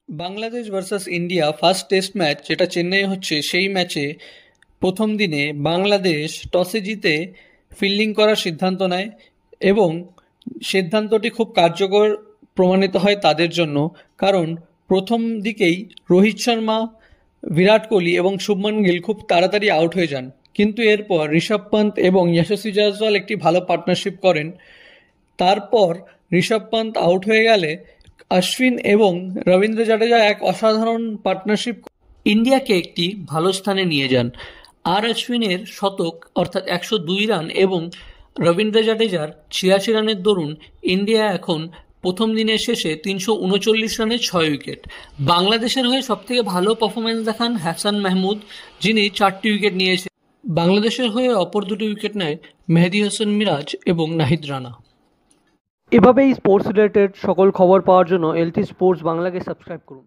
Bangladesh versus India first test match যেটা চেন্নাই হচ্ছে, সেই ম্যাচে প্রথম দিনে বাংলাদেশ টসে জিতে ফিল্ডিং করার সিদ্ধান্ত নেয় এবং সিদ্ধান্তটি খুব কার্যকর প্রমাণিত হয় তাদের জন্য। কারণ প্রথম দিকেই রোহিত শর্মা, বিরাট কোহলি এবং শুভমান গিল খুব তাড়াতাড়ি আউট হয়ে যান, কিন্তু এরপর ঋষভ পান্ত এবং যশস্বী জয়সওয়াল একটি ভালো পার্টনারশিপ করেন। তারপর ঋষভ পান্ত আউট হয়ে গেলে অশ্বিন এবং রবীন্দ্র জাডেজা এক অসাধারণ পার্টনারশিপ ইন্ডিয়াকে একটি ভালো স্থানে নিয়ে যান। আর অশ্বিনের শতক অর্থাৎ 102 রান এবং রবীন্দ্র জাডেজার 86 রানের দরুন ইন্ডিয়া এখন প্রথম দিনের শেষে 339 রানে 6 উইকেট। বাংলাদেশের হয়ে সবথেকে ভালো পারফরমেন্স দেখান হাসান মাহমুদ, যিনি 4টি উইকেট নিয়েছেন। বাংলাদেশের হয়ে অপর দুটি উইকেট নেয় মেহেদী হাসান মিরাজ এবং নাহিদ রানা। এভাবেই স্পোর্টস রিলেটেড সকল খবর পাওয়ার জন্য এলটি স্পোর্টস বাংলাকে সাবস্ক্রাইব করুন।